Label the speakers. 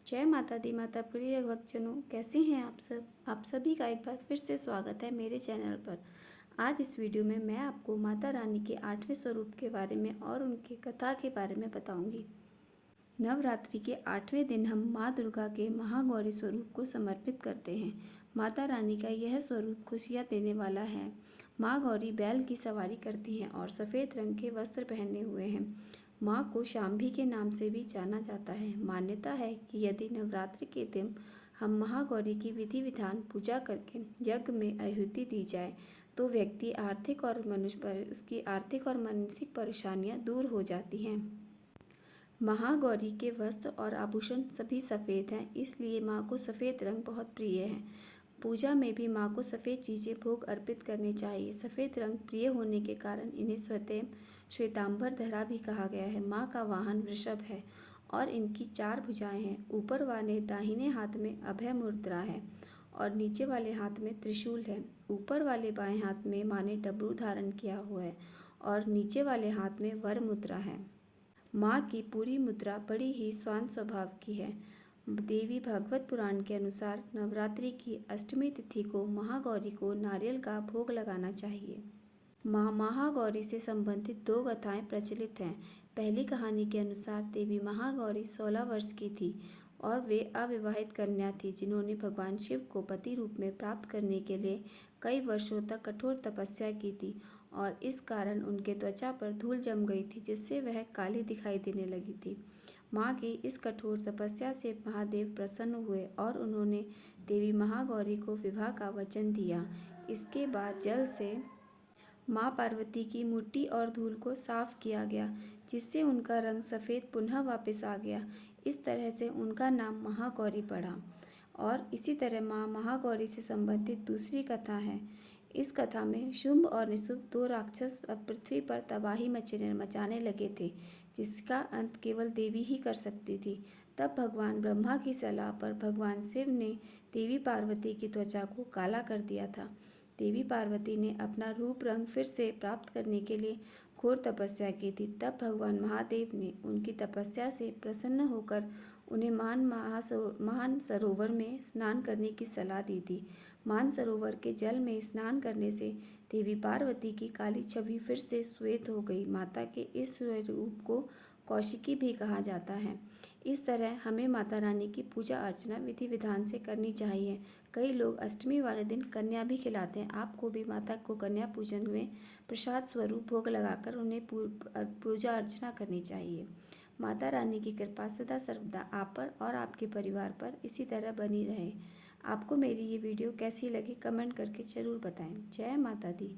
Speaker 1: जय माता दी। माता प्रिय भक्तजनों, कैसे हैं आप सब। आप सभी का एक बार फिर से स्वागत है मेरे चैनल पर। आज इस वीडियो में मैं आपको माता रानी के 8वें स्वरूप के बारे में और उनकी कथा के बारे में बताऊंगी। नवरात्रि के 8वें दिन हम माँ दुर्गा के महागौरी स्वरूप को समर्पित करते हैं। माता रानी का यह स्वरूप खुशियाँ देने वाला है। माँ गौरी बैल की सवारी करती हैं और सफ़ेद रंग के वस्त्र पहने हुए हैं। माँ को शांभी के नाम से भी जाना जाता है। मान्यता है कि यदि नवरात्रि के दिन हम महागौरी की विधि विधान पूजा करके यज्ञ में आहुति दी जाए तो व्यक्ति उसकी आर्थिक और मानसिक परेशानियाँ दूर हो जाती हैं। महागौरी के वस्त्र और आभूषण सभी सफ़ेद हैं, इसलिए माँ को सफ़ेद रंग बहुत प्रिय है। पूजा में भी माँ को सफ़ेद चीज़ें भोग अर्पित करनी चाहिए। सफ़ेद रंग प्रिय होने के कारण इन्हें श्वेतांबर धरा भी कहा गया है। माँ का वाहन वृषभ है और इनकी 4 भुजाएं हैं। ऊपर वाले दाहिने हाथ में अभय मुद्रा है और नीचे वाले हाथ में त्रिशूल है। ऊपर वाले बाएं हाथ में माँ ने डमरू धारण किया हुआ है और नीचे वाले हाथ में वर मुद्रा है। माँ की पूरी मुद्रा बड़ी ही शांत स्वभाव की है। देवी भागवत पुराण के अनुसार नवरात्रि की अष्टमी तिथि को महागौरी को नारियल का भोग लगाना चाहिए। माँ महागौरी से संबंधित 2 कथाएं प्रचलित हैं। पहली कहानी के अनुसार देवी महागौरी 16 वर्ष की थी और वे अविवाहित कन्या थी जिन्होंने भगवान शिव को पति रूप में प्राप्त करने के लिए कई वर्षों तक कठोर तपस्या की थी और इस कारण उनके त्वचा पर धूल जम गई थी जिससे वह काली दिखाई देने लगी थी। माँ की इस कठोर तपस्या से महादेव प्रसन्न हुए और उन्होंने देवी महागौरी को विवाह का वचन दिया। इसके बाद जल से माँ पार्वती की मिट्टी और धूल को साफ किया गया जिससे उनका रंग सफ़ेद पुनः वापस आ गया। इस तरह से उनका नाम महागौरी पड़ा। और इसी तरह माँ महागौरी से संबंधित दूसरी कथा है। इस कथा में शुंभ और निशुंभ 2 राक्षस पृथ्वी पर तबाही मचाने लगे थे जिसका अंत केवल देवी ही कर सकती थी। तब भगवान ब्रह्मा की सलाह पर भगवान शिव ने देवी पार्वती की त्वचा को काला कर दिया था। देवी पार्वती ने अपना रूप रंग फिर से प्राप्त करने के लिए घोर तपस्या की थी। तब भगवान महादेव ने उनकी तपस्या से प्रसन्न होकर उन्हें मान सरोवर में स्नान करने की सलाह दी थी। मान सरोवर के जल में स्नान करने से देवी पार्वती की काली छवि फिर से श्वेत हो गई। माता के इस स्वरूप को कौशिकी भी कहा जाता है। इस तरह हमें माता रानी की पूजा अर्चना विधि विधान से करनी चाहिए। कई लोग अष्टमी वाले दिन कन्या भी खिलाते हैं। आपको भी माता को कन्या पूजन में प्रसाद स्वरूप भोग लगाकर उन्हें पूजा अर्चना करनी चाहिए। माता रानी की कृपा सदा सर्वदा आप पर और आपके परिवार पर इसी तरह बनी रहे। आपको मेरी ये वीडियो कैसी लगी कमेंट करके ज़रूर बताएं। जय माता दी।